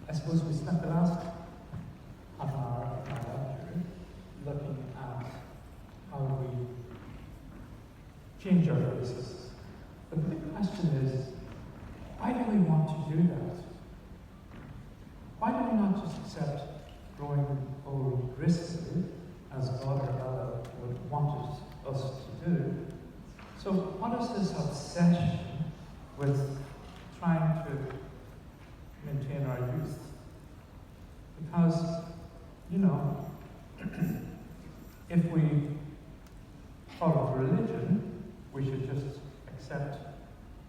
I suppose we spent the last half an hour of my lecture looking at how we change our faces. But the big question is, why do we want to do that? Why do we not just accept growing old gracefully, as God or Ella would wanted us to do? So what is this obsession with trying to maintain our youth? Because, you know, if we follow religion, we should just accept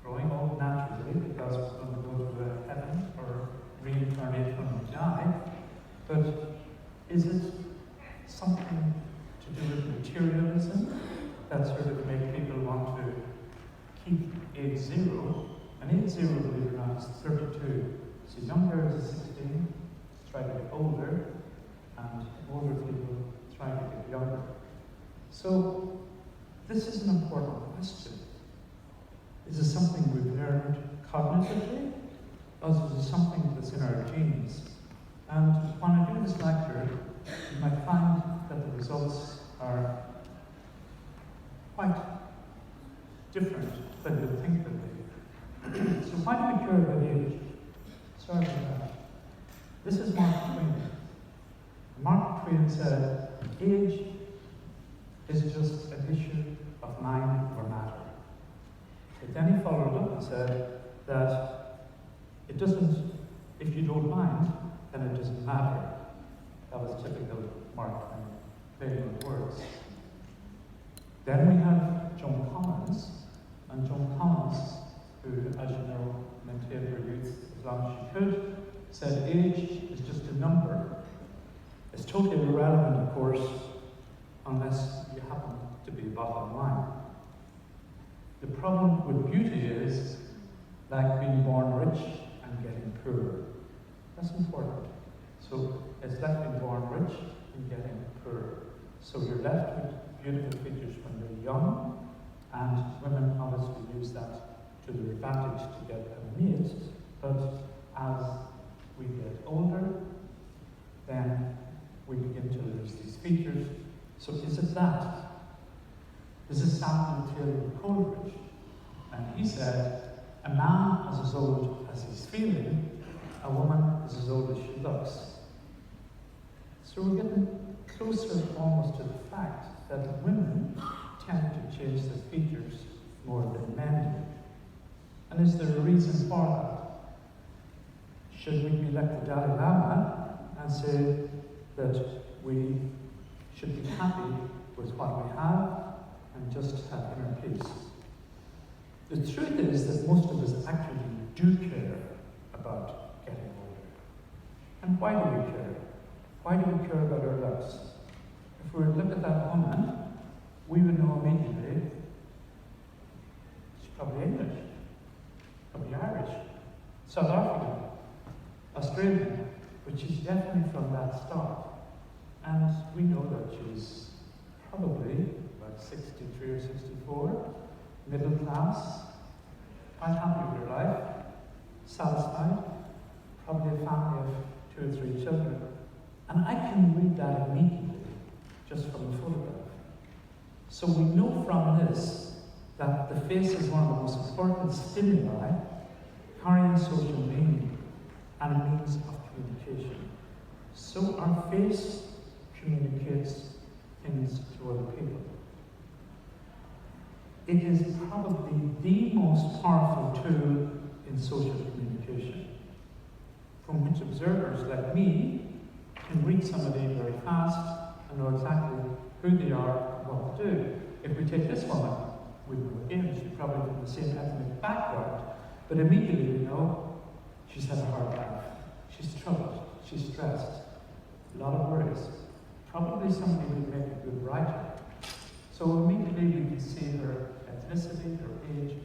growing old naturally because we're going to go to heaven or reincarnate when we die. But is it something to do with materialism that sort of make people want to keep age zero? And age zero, believe it or not, is 32. So young girls are 16, try to get older, and older people try to get younger. So this is an important question. Is it something we've learned cognitively, or is it something that's in our genes? And when I do this lecture, you might find that the results are quite different than you'd think they'd be. So why do we care about age? Sorry about that. This is Mark Twain. Mark Twain said, age is just an issue of mind or matter. But then he followed up and said that it doesn't, if you don't mind, then it doesn't matter. That was typical Mark Twain, playing with words. Then we have Joan Collins, and Joan Collins, who, as you know, maintained her youth as long as she could, said age is just a number. It's totally irrelevant, of course, unless you happen to be bottom line. The problem with beauty is like being born rich and getting poor. That's important. So it's like being born rich and getting poor. So you're left with beautiful features when you're young, and women obviously use that to their advantage to get a mate. But as we get older, then we begin to lose these features. So is it that? This is Samuel Taylor Coleridge, and he said, a man is as old as he's feeling, a woman is as old as she looks. So we're getting closer almost to the fact that women tend to change their features more than men do. And is there a reason for that? Should we be like the Dalai Lama and say that we should be happy with what we have and just have inner peace? The truth is that most of us actually do care about getting older. And why do we care? Why do we care about our looks? If we were to look at that woman, we would know immediately she's probably English, probably Irish, South African, Australian, but she's definitely from that stock. And we know that she's probably about 63 or 64, middle class, quite happy with her life, satisfied, probably a family of 2 or 3 children. And I can read that immediately, just from the photograph. So we know from this that the face is one of the most important stimuli carrying social meaning and a means of communication. So our face communicates things to other people. It is probably the most powerful tool in social communication, from which observers like me can read somebody very fast and know exactly who they are and what to do. If we take this woman, we know again she's probably from the same ethnic background, but immediately we know she's had a hard life. She's troubled, she's stressed, a lot of worries. Probably somebody who'd make a good writer. So immediately we can see her ethnicity, her age,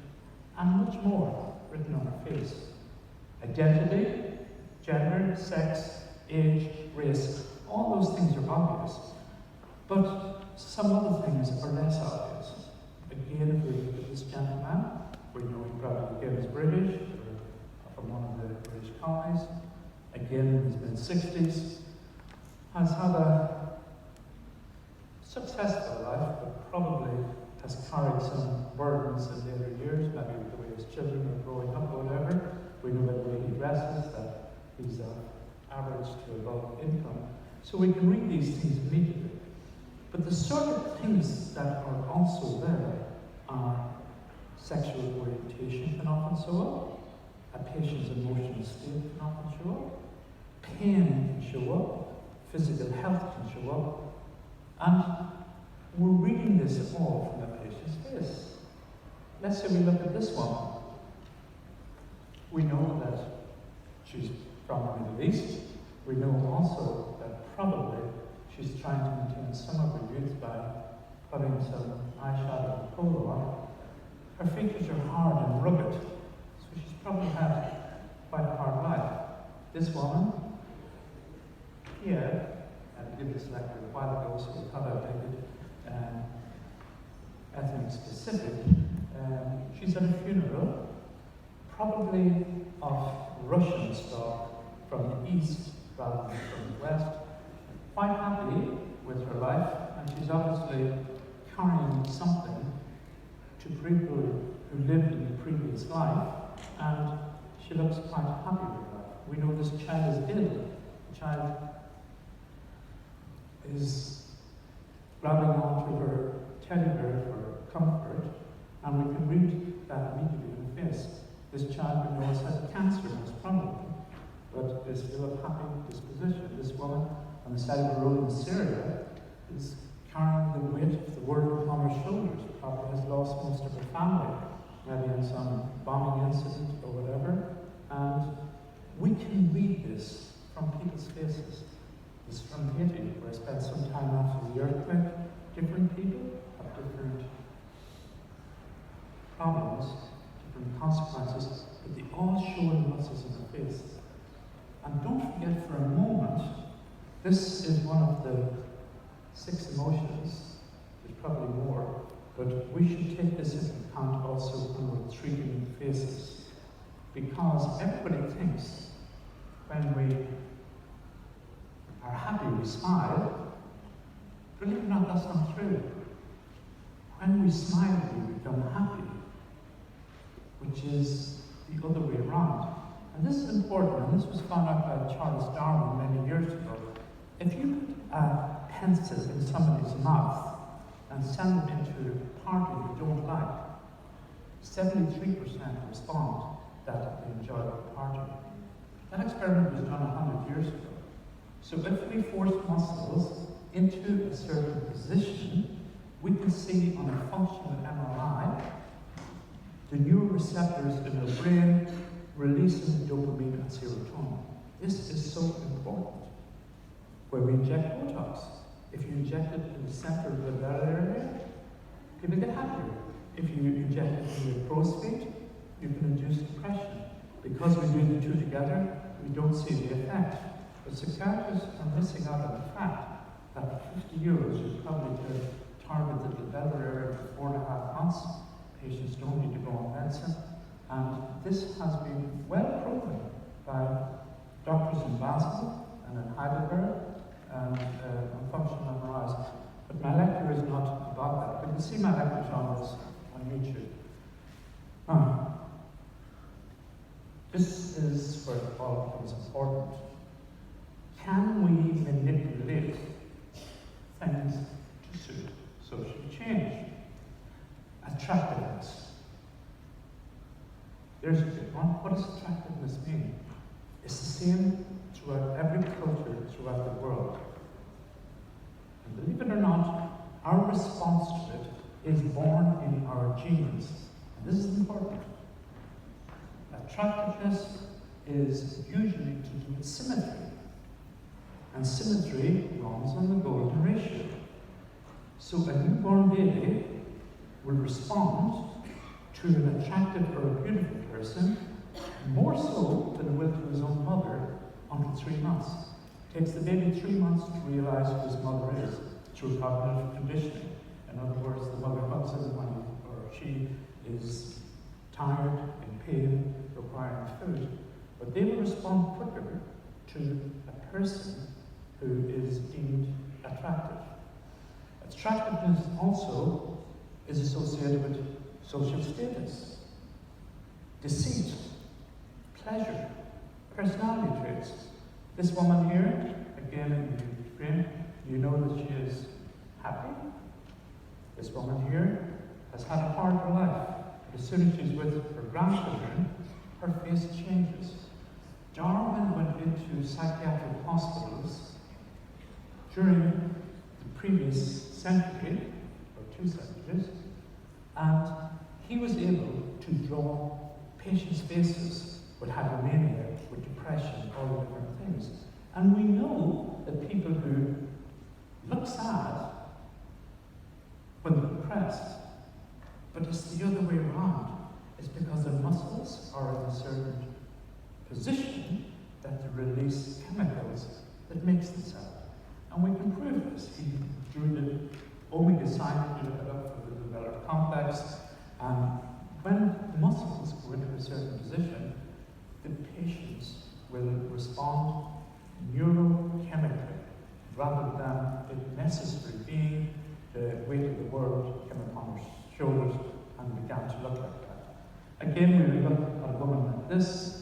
and much more written on her face. Identity, gender, sex, age, race, all those things are obvious. But some other things are less obvious. Again, if we look at this gentleman, we know he probably again is British, or from one of the British colonies. again in his mid-60s, has had a successful life, but probably has carried some burdens in later years, maybe the way his children are growing up or whatever. We know by the way he dresses that he's average to above income. So we can read these things immediately. But the sort of things that are also there are sexual orientation can often show up, a patient's emotional state can often show up, pain can show up, physical health can show up, and we're reading this all from the patient's face. Let's say we look at this one. We know that she's from the Middle East. We know also that probably she's trying to maintain some of her youth by putting some eyeshadow and polo on. Her features are hard and rugged, so she's probably had quite a hard life. This woman here, I did this lecture a while ago, so we thought I'd make it ethnic specific. She's at a funeral, probably of Russian stock from the east rather than from the west. Quite happy with her life, and she's obviously carrying something to people who lived in the previous life, and she looks quite happy with that. We know this child is ill. The child is grabbing onto her teddy bear for comfort, and we can read that immediately in the face. This child we know has had cancer most probably, but is still of happy disposition. This woman on the side of the road in Syria is carrying the weight of the world upon her shoulders, probably has lost most of her family, maybe in some bombing incident or whatever, and we can read this from people's faces. This is from Haiti, where I spent some time after the earthquake. Different people have different problems, different consequences, but they all show in muscles in the face. And don't forget for a moment, this is one of the 6 emotions. There's probably more, but we should take this into account also when we're treating faces. Because everybody thinks when we are happy, we smile. Believe it or not, that's not true. When we smile, we become happy, which is the other way around. And this is important, and this was found out by Charles Darwin many years ago. If you put a pencil in somebody's mouth and send them into a party you don't like, 73% respond that they enjoy the party. That experiment was done 100 years ago. So if we force muscles into a certain position, we can see on a functional MRI the neuroreceptors in the brain releasing dopamine and serotonin. This is so important. Where we inject Botox, if you inject it in the center of the belly area, people get happier. If you inject it in your crow's feet, you can induce depression. Because we do the two together, we don't see the effect. But psychiatrists are missing out on the fact that €50 is probably to target the belly area for 4.5 months. Patients don't need to go on medicine. And this has been well proven by doctors in Basel and in Heidelberg and on functional MRIs. But my lecture is not about that. But you can see my lectures on this on YouTube. This is where it all becomes important. Can we manipulate things to suit social change? Attractiveness. There's a big one. What does attractiveness mean? It's the same throughout every culture throughout the world. And believe it or not, our response to it is born in our genes. And this is important. Attractiveness is usually to do with symmetry. And symmetry runs on the golden ratio. So a newborn baby will respond to an attractive or a beautiful person more so than it will to his own mother until 3 months. It takes the baby 3 months to realize who his mother is through cognitive conditioning. In other words, the mother hugs him when he or she is tired, in pain, requiring food. But they will respond quicker to a person who is deemed attractive. Attractiveness also is associated with social status, deceit, pleasure, personality traits. This woman here, again in the frame, you know that she is happy. This woman here has had a harder life. As soon as she's with her grandchildren, her face changes. Darwin went into psychiatric hospitals during the previous century, or 2 centuries, and he was able to draw patients' faces with hypomania, with depression, all the different things. And we know that people who look sad when they're depressed, but it's the other way around. It's because their muscles are in a certain position that they release chemicals that makes them sad. And we can prove this. He drew the omega sign to look it up for the developed complex. And when the muscles go into a certain position, the patients will respond neurochemically rather than it necessarily being the weight of the world came upon her shoulders and began to look like that. Again, we look at a woman like this.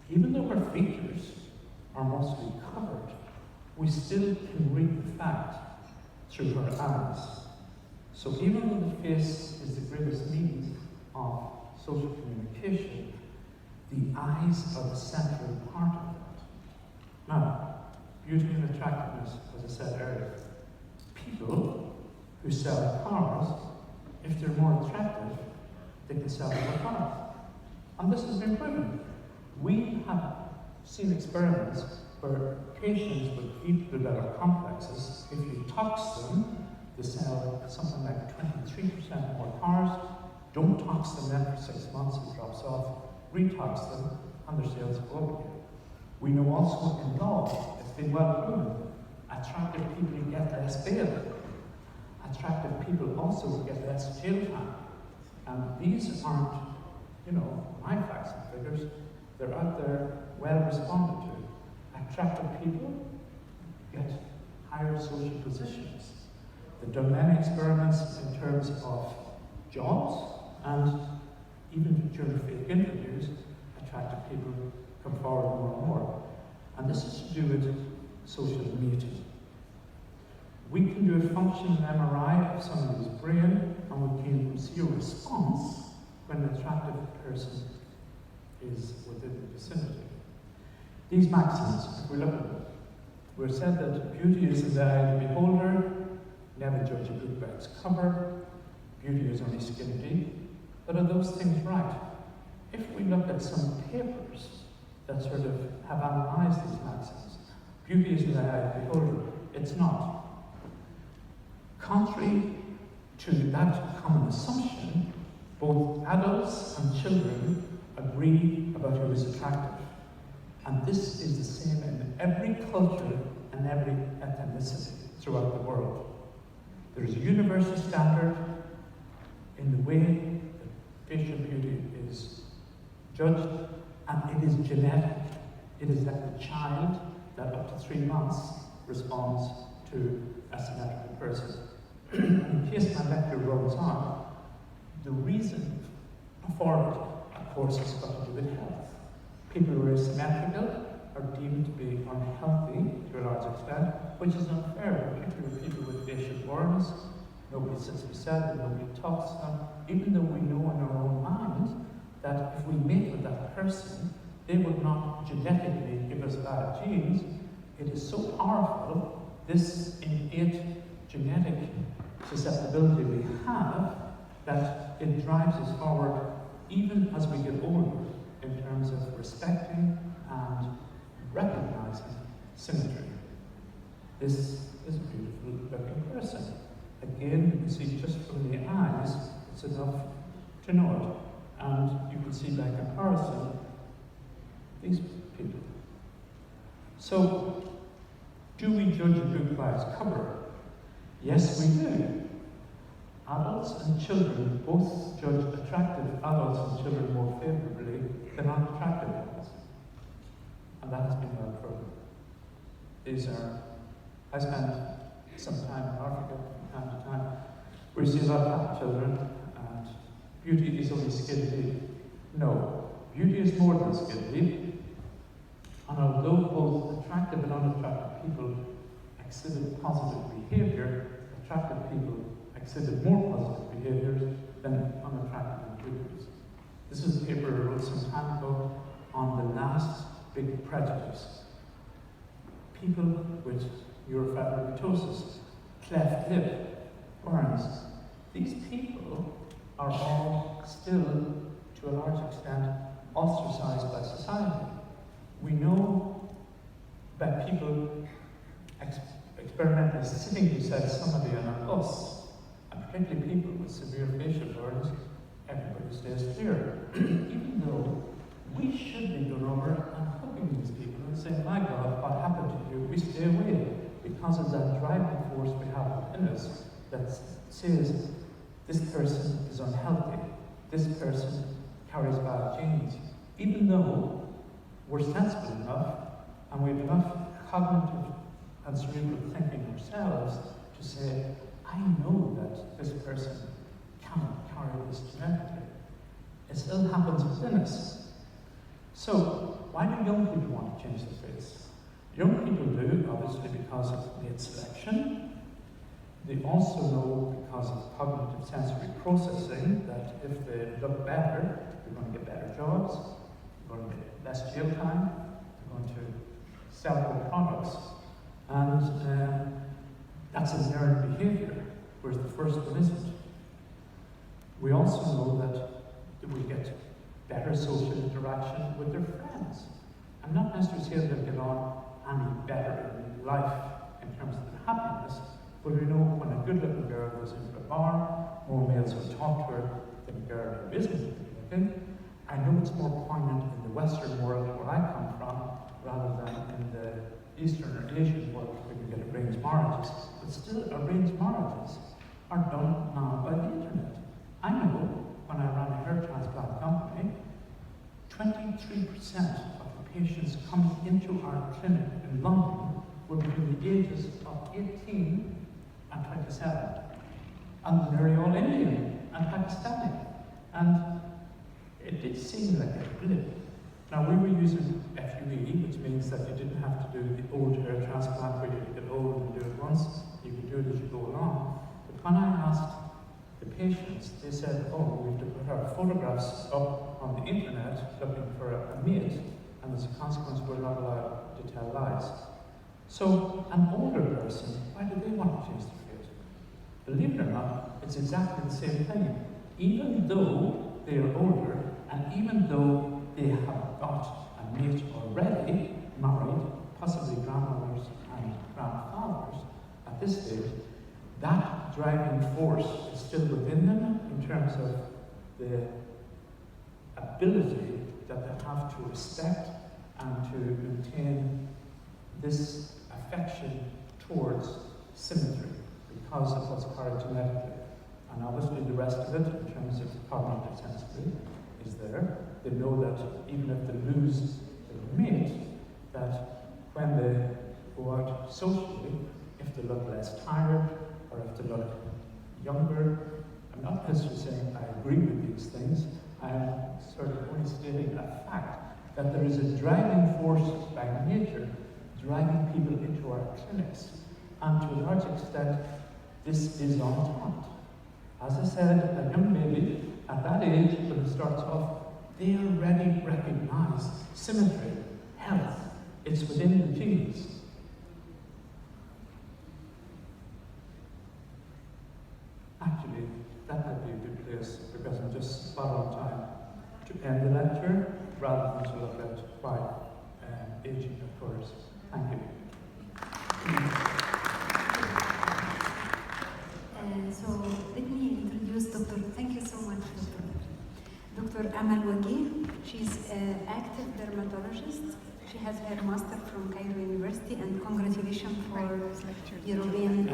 Even though her features are mostly covered, we still can read the fact through her eyes. So even though the face is the greatest means of social communication, the eyes are the central part of that. Now, beauty and attractiveness, as I said earlier. People who sell cars, if they're more attractive, they can sell more cars. And this has been proven. We have seen experiments where patients with deep-developed complexes, if you tox them, they sell something like 23% more cars. Don't tox them then for 6 months, it drops off. Retox them, and their sales go up again. We know also in law, it's been well proven, attractive people get less bail. Attractive people also get less jail time. And these aren't, my facts and figures. They're out there, well responded to. Attractive people get higher social positions. They've done many experiments in terms of jobs, and even during fake interviews, attractive people come forward more and more. And this is to do with social mating. We can do a functional MRI of somebody's brain, and we can see a response when an attractive person is within the vicinity. These maxims, if we look at them, we're said that beauty is in the eye of the beholder, never judge a book by its cover, beauty is only skin deep. But are those things right? If we look at some papers that sort of have analysed these maxims, beauty is in the eye of the beholder, it's not. Contrary to that common assumption, both adults and children agree about who is attractive. And this is the same in every culture and every ethnicity throughout the world. There is a universal standard in the way that facial beauty is judged, and it is genetic. It is that the child that up to 3 months responds to a symmetrical person. In case my lecture runs on, the reason for it, of course, has got to do with health. People who are asymmetrical are deemed to be unhealthy to a large extent, which is unfair, particularly people with facial burns. Nobody sits beside them, nobody talks to them, even though we know in our own mind that if we mate with that person, they would not genetically give us bad genes. It is so powerful, this innate genetic susceptibility we have, that it drives us forward even as we get older in terms of respecting and recognizing symmetry. This is a beautiful looking person. Again, you can see just from the eyes, it's enough to know it. And you can see by comparison, these people. So, do we judge a book by its cover? Yes, we do. Adults and children both judge attractive adults and children more favorably than unattractive ones. and that has been our program. I spent some time in Africa from time to time. We see a lot of happy children, and beauty is only skin deep. No, beauty is more than skin deep. And although both attractive and unattractive people exhibit positive behavior, attractive people exhibit more positive behaviors than unattractive individuals. This is a paper I wrote some time ago on the last big prejudice. People with neurofibromatosis, cleft lip, burns, these people are all still, to a large extent, ostracized by society. We know that people experimentally sitting beside somebody on a bus, and particularly people with severe facial burns, everybody stays clear. Even though we should be going over and hugging these people and saying, my God, what happened to you? We stay away, because of that driving force we have within us that says, this person is unhealthy, this person carries bad genes. Even though we're sensible enough and we have enough cognitive and cerebral thinking ourselves to say, I know that this person cannot carry this genetically. It still happens within us. So, why do young people want to change their face? Young people do, obviously, because of late selection. They also know, because of cognitive sensory processing, that if they look better, they're going to get better jobs, they're going to get less jail time, they're going to sell more products, and that's a learned behavior, whereas the first one isn't. We also know that we get better social interaction with their friends. I'm not necessarily saying they'll get on any better in life in terms of their happiness, but we know when a good-looking girl goes into a bar, more males will talk to her than a girl who isn't good-looking. I know it's more poignant in the Western world where I come from, rather than in the Eastern or Asian world where you get arranged marriages. But still, arranged marriages are done now by the internet. I know when I ran a hair transplant company, 23% of the patients coming into our clinic in London were between the ages of 18 and 27. And they're nearly all Indian and Pakistani. And it did seem like a blip. Now, we were using FUE, which means that you didn't have to do the old hair transplant where you get old and do it once. You could do it as you go along. But when I asked the patients, they said, oh, we have to put our photographs up on the internet looking for a mate, and as a consequence, we're not allowed to tell lies. So, an older person, why do they want to change their face? Believe it or not, it's exactly the same thing. Even though they are older, and even though they have got a mate already, married, possibly grandmothers and grandfathers at this stage, that driving force is still within them in terms of the ability that they have to respect and to maintain this affection towards symmetry because of what's carried genetically. And obviously the rest of it, in terms of cognitive sensitivity, is there. They know that even if they lose their mate, that when they go out socially, if they look less tired, or if they look younger, I'm not necessarily saying I agree with these things, I'm sort of only stating a fact that there is a driving force by nature driving people into our clinics. And to a large extent, this is untaught. As I said, a young baby at that age, when it starts off, they already recognize symmetry, health. It's within the genes. Actually, that might be a good place, because I'm just spot on time to end the lecture, rather than to look at why aging occurs. Thank you. So let me introduce Dr. Thank you so much, Dr. Amal Wagi. She's an active dermatologist. She has her master from Cairo University, and congratulations for European